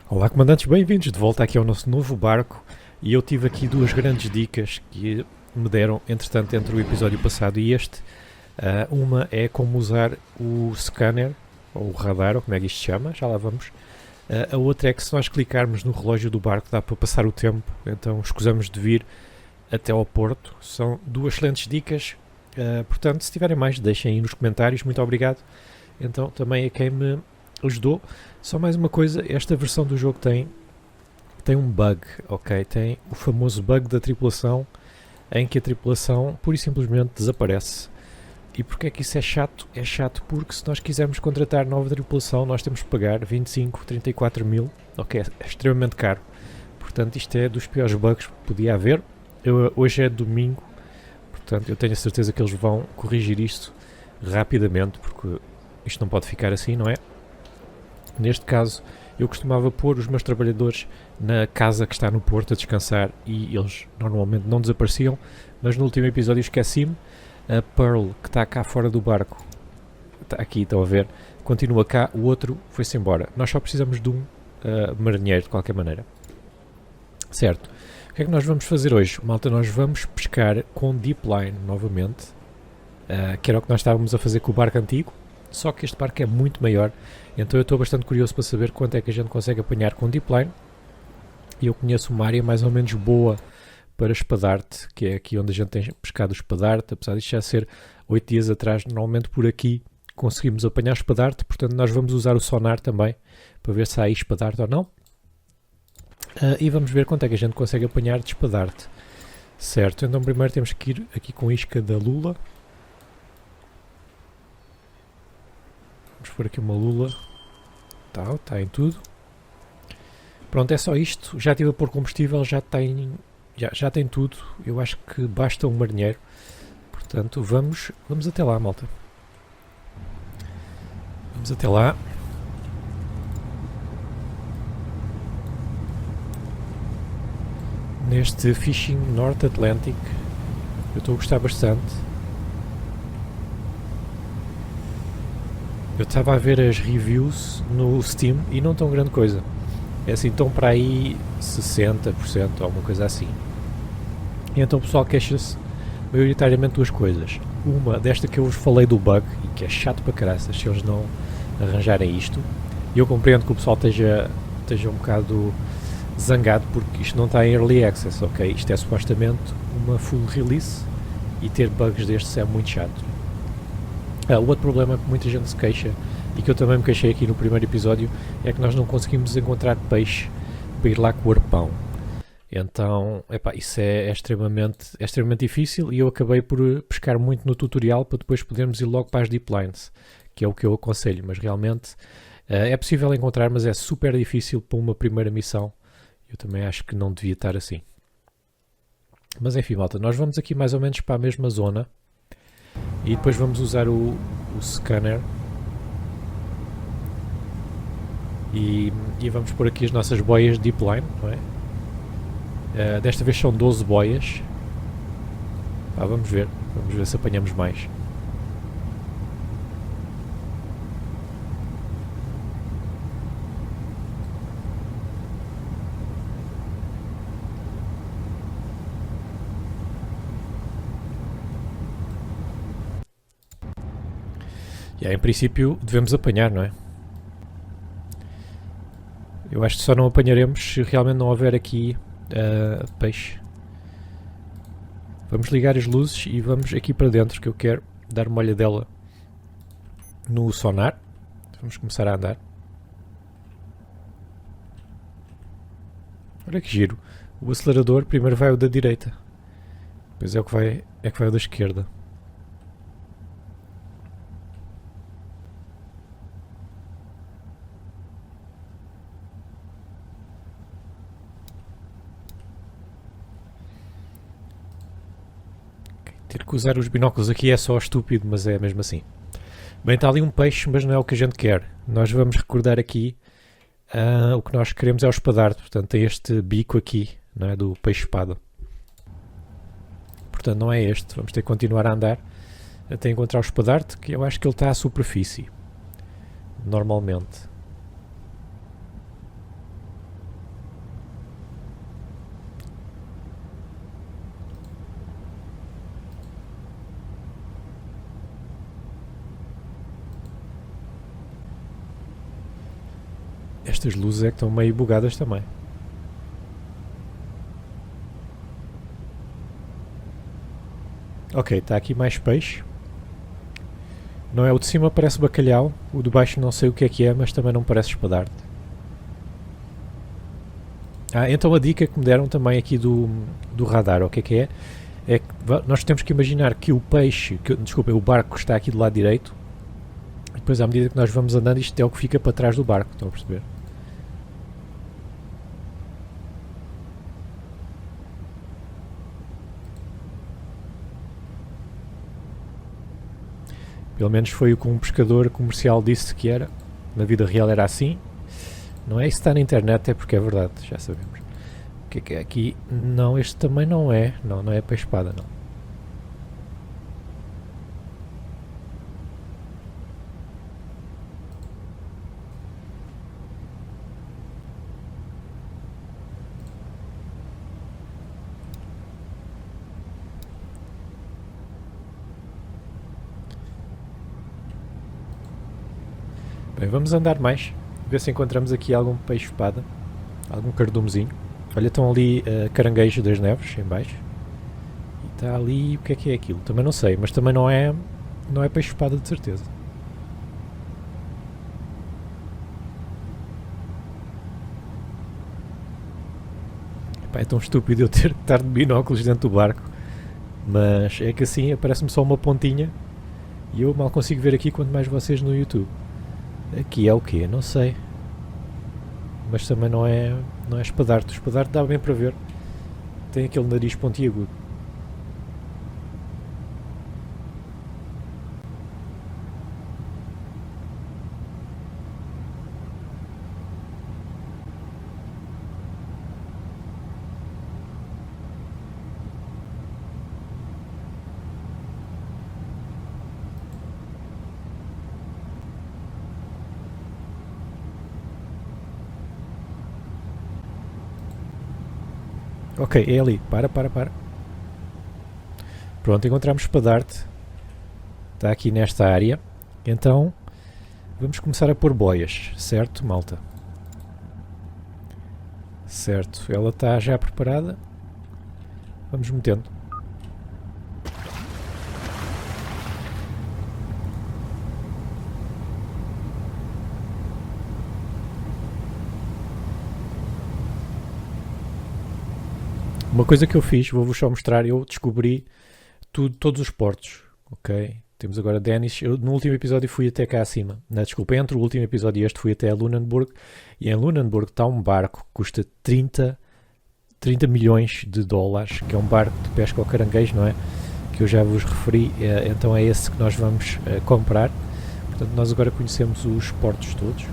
Olá, comandantes, bem-vindos de volta aqui ao nosso novo barco. E eu tive aqui duas grandes dicas que me deram, entretanto, entre o episódio passado e este. Uma é como usar o scanner, ou o radar, ou como é que isto se chama, já lá vamos. A outra é que se nós clicarmos no relógio do barco dá para passar o tempo, então escusamos de vir até ao porto. São duas excelentes dicas, portanto, se tiverem mais, deixem aí nos comentários, muito obrigado. Então, também a quem me ajudou. Só mais uma coisa, esta versão do jogo tem um bug, ok? Tem o famoso bug da tripulação, em que a tripulação pura e simplesmente desaparece. E porquê é que isso é chato? É chato porque se nós quisermos contratar nova tripulação, nós temos que pagar 25, 34 mil, ok? É extremamente caro. Portanto, isto é dos piores bugs que podia haver. Hoje é domingo, portanto, eu tenho a certeza que eles vão corrigir isto rapidamente, porque isto não pode ficar assim, não é? Neste caso, eu costumava pôr os meus trabalhadores na casa que está no porto a descansar e eles normalmente não desapareciam, mas no último episódio esqueci-me. A Pearl, que está cá fora do barco, está aqui, estão a ver, continua cá, o outro foi-se embora. Nós só precisamos de um marinheiro, de qualquer maneira. Certo. O que é que nós vamos fazer hoje? Malta, nós vamos pescar com Deep Line novamente, que era o que nós estávamos a fazer com o barco antigo, só que este barco é muito maior, então eu estou bastante curioso para saber quanto é que a gente consegue apanhar com Deep Line. E eu conheço uma área mais ou menos boa para espadarte, que é aqui onde a gente tem pescado o espadarte, apesar disto já ser 8 dias atrás, normalmente por aqui conseguimos apanhar espadarte, portanto nós vamos usar o sonar também, para ver se há aí espadarte ou não. E vamos ver quanto é que a gente consegue apanhar de espadarte. Certo, então primeiro temos que ir aqui com a isca da lula. Vamos pôr aqui uma lula. Está em tudo. Pronto, é só isto. Já estive a pôr combustível, já tem tudo. Eu acho que basta um marinheiro. Portanto, vamos até lá, malta. Vamos até lá. Neste Fishing North Atlantic. Eu estou a gostar bastante. Eu estava a ver as reviews no Steam e não tão grande coisa. É assim, estão para aí 60% ou alguma coisa assim. E então o pessoal queixa-se maioritariamente duas coisas. Uma, desta que eu vos falei do bug, e que é chato para caraças se eles não arranjarem isto. E eu compreendo que o pessoal esteja um bocado zangado porque isto não está em Early Access, ok? Isto é supostamente uma full release e ter bugs destes é muito chato. O outro problema que muita gente se queixa, e que eu também me queixei aqui no primeiro episódio, é que nós não conseguimos encontrar peixe para ir lá com o arpão. Então, isso é extremamente difícil e eu acabei por pescar muito no tutorial para depois podermos ir logo para as deep lines, que é o que eu aconselho, mas realmente é possível encontrar, mas é super difícil para uma primeira missão. Eu também acho que não devia estar assim. Mas enfim, malta, nós vamos aqui mais ou menos para a mesma zona e depois vamos usar o scanner e vamos pôr aqui as nossas boias deep line, não é? Desta vez são 12 boias. Vamos ver se apanhamos mais. Em princípio devemos apanhar, não é? Eu acho que só não apanharemos se realmente não houver aqui peixe. Vamos ligar as luzes e vamos aqui para dentro, que eu quero dar uma olhadela no sonar. Vamos começar a andar. Olha que giro. O acelerador primeiro vai o da direita, depois é que vai o da esquerda. Ter que usar os binóculos aqui é só estúpido, mas é mesmo assim. Bem, está ali um peixe, mas não é o que a gente quer. Nós vamos recordar aqui, o que nós queremos é o espadarte, portanto tem este bico aqui, não é, do peixe-espada. Portanto não é este, vamos ter que continuar a andar até encontrar o espadarte, que eu acho que ele está à superfície, normalmente. estas luzes é que estão meio bugadas também. Ok, está aqui mais peixe. Não é o de cima, parece bacalhau. O de baixo não sei o que é, mas também não parece espadarte. Então a dica que me deram também aqui do radar, o que é? É que nós temos que imaginar que o peixe, o barco está aqui do lado direito, e depois à medida que nós vamos andando, isto é o que fica para trás do barco, estão a perceber? Pelo menos foi o que um pescador comercial disse que era. Na vida real era assim. Não é isso que está na internet, é porque é verdade, já sabemos. O que é aqui? Não, este também não é. Não é para a espada, não. Bem, vamos andar mais. Ver se encontramos aqui algum peixe-espada. Algum cardumezinho. Olha, estão ali caranguejo das neves, em baixo. E está ali, o que é aquilo? Também não sei, mas também não é peixe-espada de certeza. Epá, é tão estúpido eu ter que estar de binóculos dentro do barco. Mas é que assim aparece-me só uma pontinha e eu mal consigo ver aqui, quanto mais vocês no YouTube. Aqui é o quê? Não sei. Mas também não é espadarte. O espadarte dá bem para ver. Tem aquele nariz pontiagudo. Ok, é ali. Para. Pronto, encontramos espadarte. Está aqui nesta área. Então, vamos começar a pôr boias. Certo, malta? Certo, ela está já preparada. Vamos metendo. Uma coisa que eu fiz, vou-vos só mostrar, eu descobri todos os portos, ok? Temos agora Denis. Eu no último episódio fui até cá acima. Desculpa, entre o último episódio e este fui até Lunenburg. E em Lunenburg está um barco que custa 30 milhões de dólares, que é um barco de pesca ao caranguejo, não é? Que eu já vos referi. Então é esse que nós vamos comprar. Portanto, nós agora conhecemos os portos todos.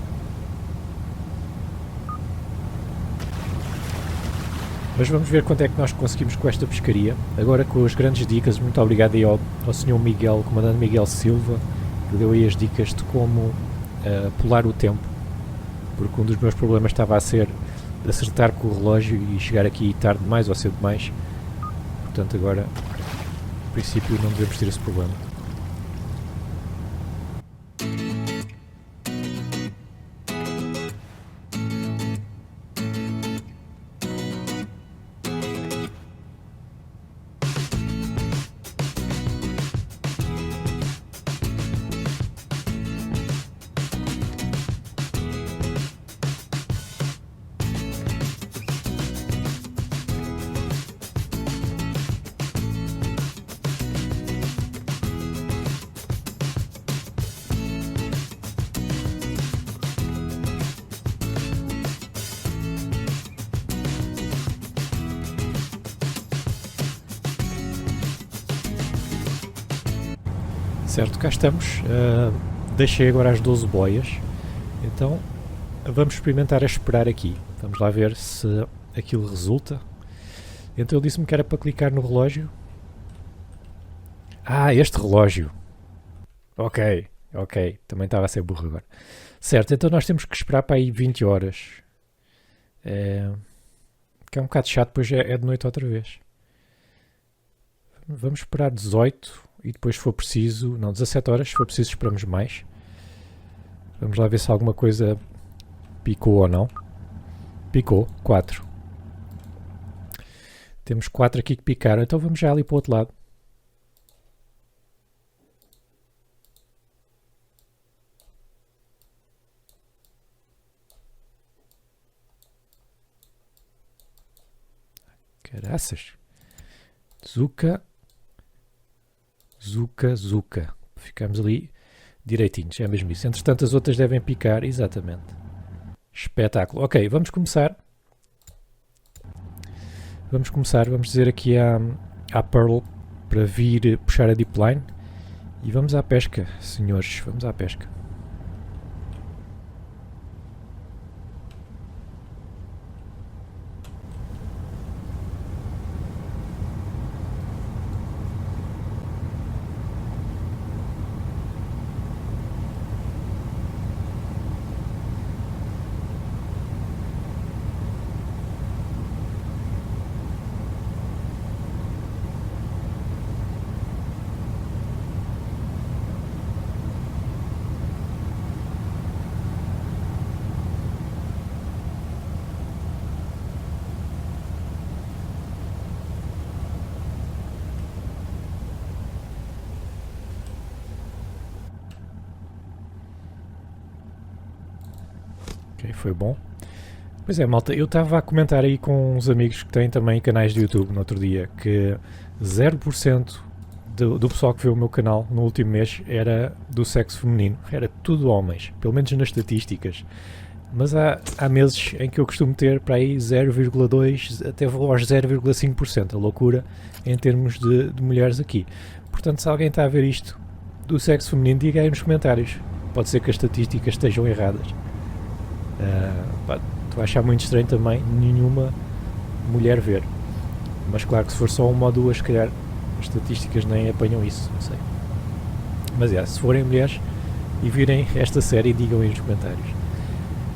Mas vamos ver quanto é que nós conseguimos com esta pescaria. Agora com as grandes dicas, muito obrigado aí ao Sr. Miguel, comandante Miguel Silva, que deu aí as dicas de como pular o tempo. Porque um dos meus problemas estava a ser acertar com o relógio e chegar aqui tarde demais ou cedo demais. Portanto agora, a princípio, não devemos ter esse problema. Certo, cá estamos. Deixei agora as 12 boias. Então vamos experimentar a esperar aqui. Vamos lá ver se aquilo resulta. Então ele disse-me que era para clicar no relógio. Este relógio. Ok. Também estava a ser burro agora. Certo, então nós temos que esperar para aí 20 horas. Que é um bocado chato, depois é de noite outra vez. Vamos esperar 18 e depois, se for preciso, 17 horas, se for preciso esperamos mais. Vamos lá ver se alguma coisa Picou ou não? Picou, 4. Temos 4 aqui que picaram, então vamos já ali para o outro lado. Caraças. Zuka. Ficamos ali direitinhos, é mesmo isso. Entretanto, as outras devem picar, exatamente. Espetáculo. Ok, vamos começar. Vamos dizer aqui à Pearl para vir puxar a Deep Line. E vamos à pesca, senhores. Vamos à pesca. Ok, foi bom. Pois é, malta, eu estava a comentar aí com uns amigos que têm também canais de YouTube no outro dia que 0% do pessoal que viu o meu canal no último mês era do sexo feminino. Era tudo homens, pelo menos nas estatísticas. Mas há meses em que eu costumo ter para aí 0,2% até vou aos 0,5%. A loucura em termos de mulheres aqui. Portanto, se alguém está a ver isto do sexo feminino, diga aí nos comentários. Pode ser que as estatísticas estejam erradas. Estou a achar muito estranho também nenhuma mulher ver. Mas claro que se for só uma ou duas, se calhar as estatísticas nem apanham isso, não sei. Mas se forem mulheres e virem esta série, digam aí nos comentários.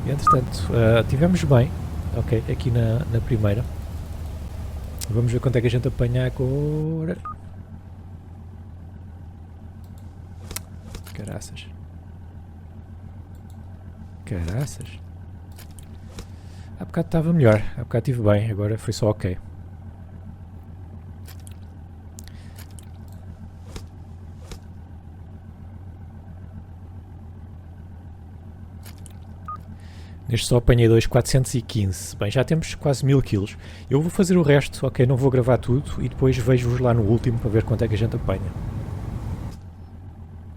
Entretanto, tivemos bem, ok, aqui na primeira. Vamos ver quanto é que a gente apanha agora. Caraças. Há bocado estava melhor, há bocado estive bem, agora foi só ok. Neste só apanhei 415. Bem, já temos quase 1000 kg. Eu vou fazer o resto, ok, não vou gravar tudo e depois vejo-vos lá no último para ver quanto é que a gente apanha.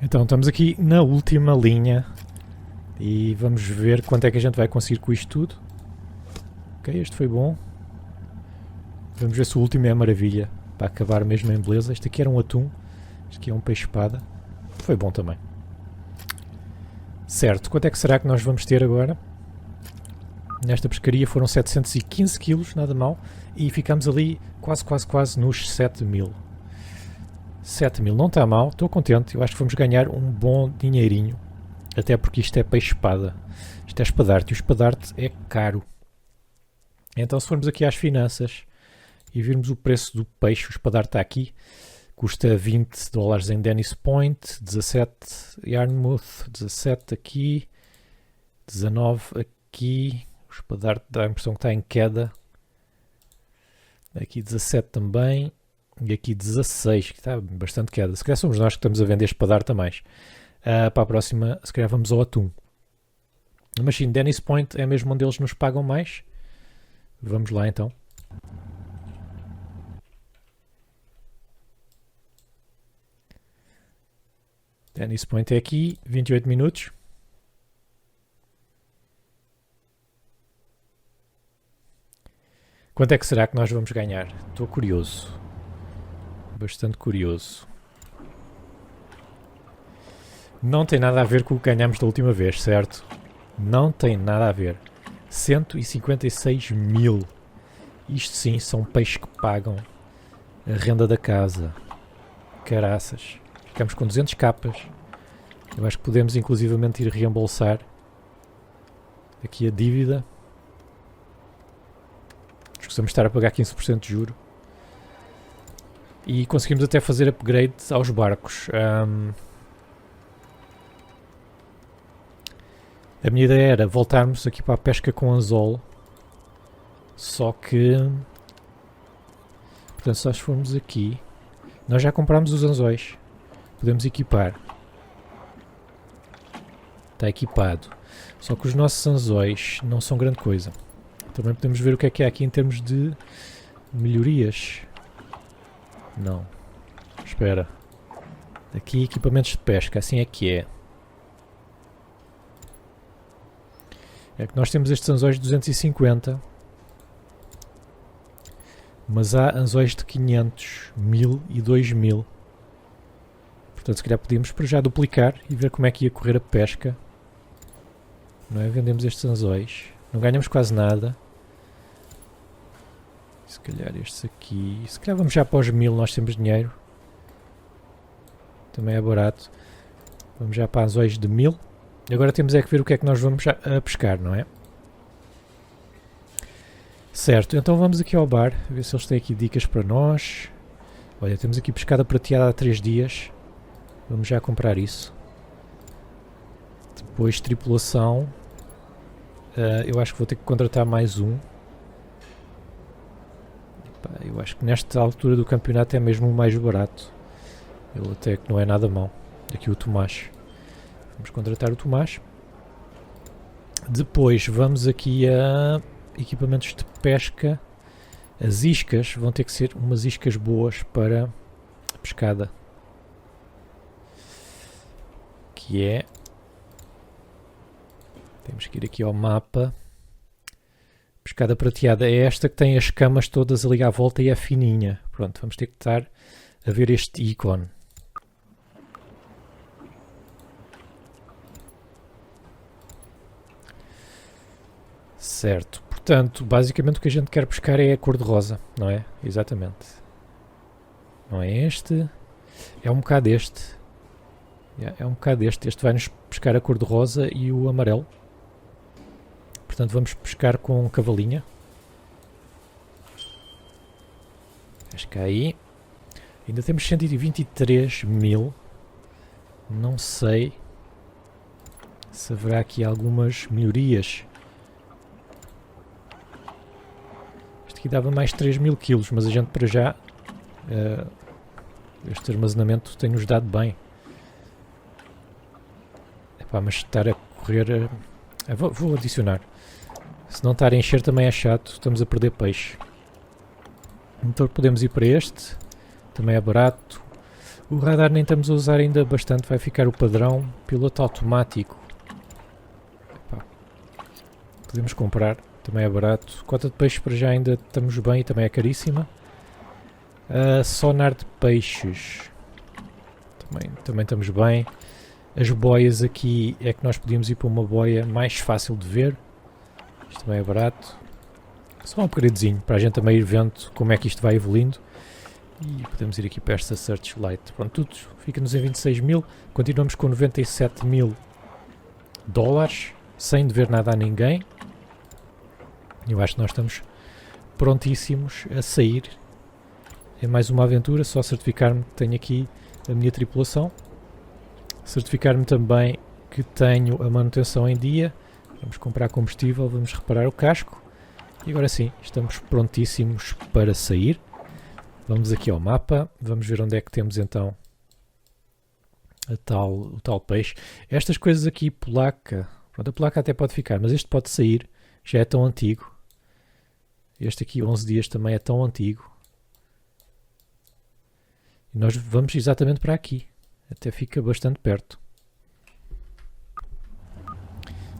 Então, estamos aqui na última linha e vamos ver quanto é que a gente vai conseguir com isto tudo. Ok, este foi bom. Vamos ver se o último é a maravilha, para acabar mesmo em beleza. Este aqui era um atum, este aqui é um peixe-espada. Foi bom também. Certo, quanto é que será que nós vamos ter agora? Nesta pescaria foram 715 kg, nada mal, e ficamos ali quase nos 7000. 7000, não está mal, estou contente, eu acho que vamos ganhar um bom dinheirinho, até porque isto é peixe-espada, isto é espadarte, e o espadarte é caro. Então se formos aqui às finanças e virmos o preço do peixe, o espadarte está aqui, custa $20 em Dennis Point, 17 Yarmouth, 17 aqui, 19 aqui. O espadarte dá a impressão que está em queda. Aqui 17 também. E aqui 16, que está bastante queda. Se calhar somos nós que estamos a vender espadarte a mais. Para a próxima, se calhar vamos ao atum. Mas sim, Dennis Point é mesmo onde eles nos pagam mais. Vamos lá então. Dennis Point é aqui, 28 minutos. Quanto é que será que nós vamos ganhar? Estou curioso. Bastante curioso. Não tem nada a ver com o que ganhámos da última vez, certo? Não tem nada a ver. 156 mil. Isto sim são peixes que pagam a renda da casa. Caraças. Ficamos com 200 capas. Eu acho que podemos inclusivamente ir reembolsar aqui a dívida. Escusamos estar a pagar 15% de juro. E conseguimos até fazer upgrade aos barcos. A minha ideia era voltarmos aqui para a pesca com anzol, só que, portanto, se nós formos aqui, nós já comprámos os anzóis, podemos equipar, está equipado, só que os nossos anzóis não são grande coisa. Também podemos ver o que é há aqui em termos de melhorias. Não, espera, aqui equipamentos de pesca, assim é que é. É que nós temos estes anzóis de 250, mas há anzóis de 500, 1000 e 2000. Portanto, se calhar podíamos para já duplicar e ver como é que ia correr a pesca. Não é? Vendemos estes anzóis, não ganhamos quase nada. Se calhar estes aqui, se calhar vamos já para os 1000, nós temos dinheiro. Também é barato. Vamos já para anzóis de 1000. Agora temos é que ver o que é que nós vamos a pescar, não é? Certo, então vamos aqui ao bar, ver se eles têm aqui dicas para nós. Olha, temos aqui pescada prateada há 3 dias. Vamos já comprar isso. Depois tripulação. Eu acho que vou ter que contratar mais um. Eu acho que nesta altura do campeonato é mesmo o mais barato. Ele até que não é nada mau. Aqui o Tomás. Vamos contratar o Tomás. Depois vamos aqui a equipamentos de pesca. As iscas vão ter que ser umas iscas boas para a pescada. Que é... Temos que ir aqui ao mapa. Pescada prateada é esta que tem as camas todas ali à volta e é fininha. Pronto, vamos ter que estar a ver este ícone. Certo, portanto, basicamente o que a gente quer pescar é a cor-de-rosa, não é? Exatamente. Não é este, é um bocado este. É um bocado este. Este vai-nos pescar a cor-de-rosa e o amarelo. Portanto, vamos pescar com cavalinha. Pesca aí. Ainda temos 123 mil. Não sei se haverá aqui algumas melhorias. Este aqui dava mais 3 mil quilos, mas a gente para já este armazenamento tem-nos dado bem. Epá, mas estar a correr... vou adicionar. Se não estar a encher também é chato, estamos a perder peixe. Então podemos ir para este, também é barato. O radar nem estamos a usar ainda bastante, vai ficar o padrão. Piloto automático. Epá, podemos comprar, também é barato. Cota de peixe para já ainda estamos bem e também é caríssima. Sonar de peixes. Também estamos bem. As boias aqui é que nós podíamos ir para uma boia mais fácil de ver. Isto também é barato. Só um upgradezinho para a gente também ir vendo como é que isto vai evoluindo. E podemos ir aqui para esta Searchlight. Pronto, tudo fica-nos em 26 mil. Continuamos com 97 mil dólares. Sem dever nada a ninguém. Eu acho que nós estamos prontíssimos a sair. É mais uma aventura. Só certificar-me que tenho aqui a minha tripulação. Certificar-me também que tenho a manutenção em dia. Vamos comprar combustível, vamos reparar o casco. E agora sim, estamos prontíssimos para sair. Vamos aqui ao mapa, vamos ver onde é que temos então o tal peixe. Estas coisas aqui, placa, pronto, a placa até pode ficar, mas este pode sair, já é tão antigo. Este aqui, 11 dias, também é tão antigo. E nós vamos exatamente para aqui, até fica bastante perto.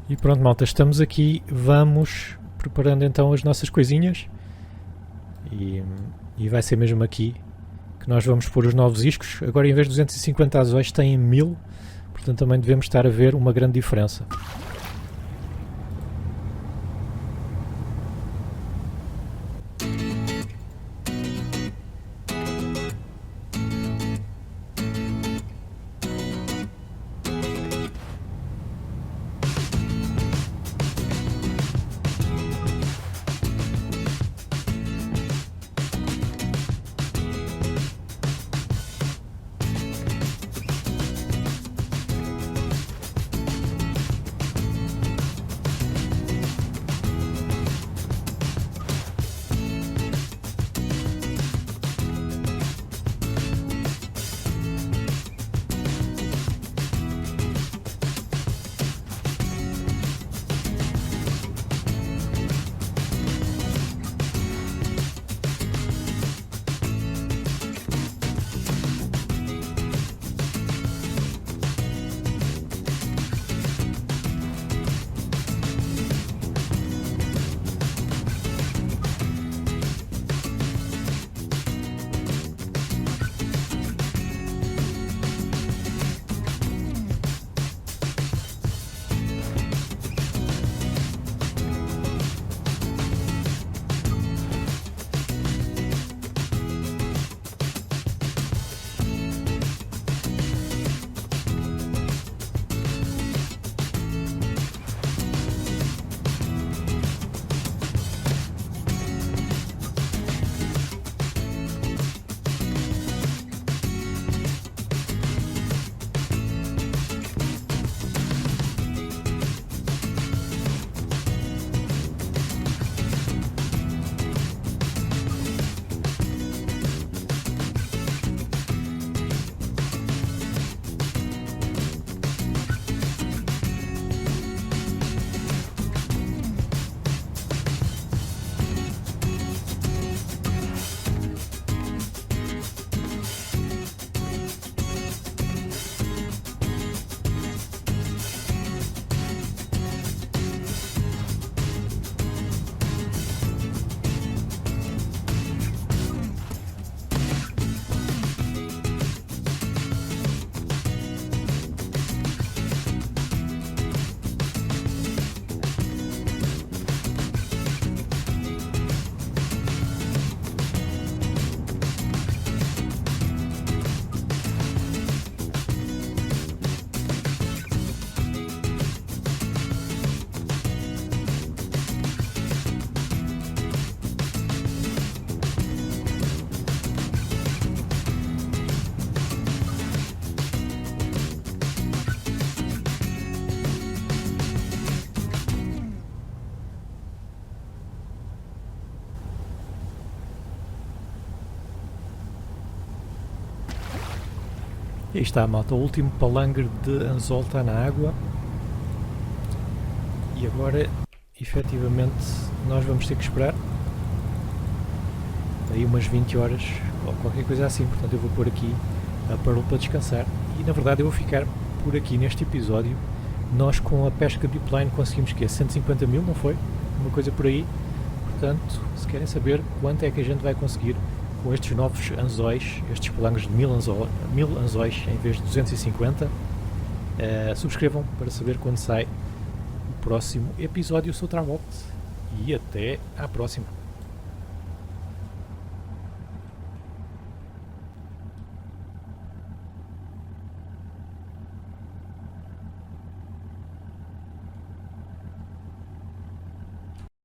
E pronto, malta, estamos aqui, vamos preparando então as nossas coisinhas e vai ser mesmo aqui que nós vamos pôr os novos iscos. Agora em vez de 250 azóis tem 1000, portanto também devemos estar a ver uma grande diferença. E aí está, malta, o último palangre de anzol está na água. E agora, efetivamente, nós vamos ter que esperar aí umas 20 horas ou qualquer coisa assim. Portanto, eu vou pôr aqui a Pearl para descansar. E na verdade eu vou ficar por aqui neste episódio. Nós com a pesca Deepline conseguimos que é 150 mil, não foi? Uma coisa por aí. Portanto, se querem saber quanto é que a gente vai conseguir com estes novos anzóis, estes palangres de 1000 anzóis em vez de 250, subscrevam para saber quando sai o próximo episódio. Eu sou o Travolta e até à próxima.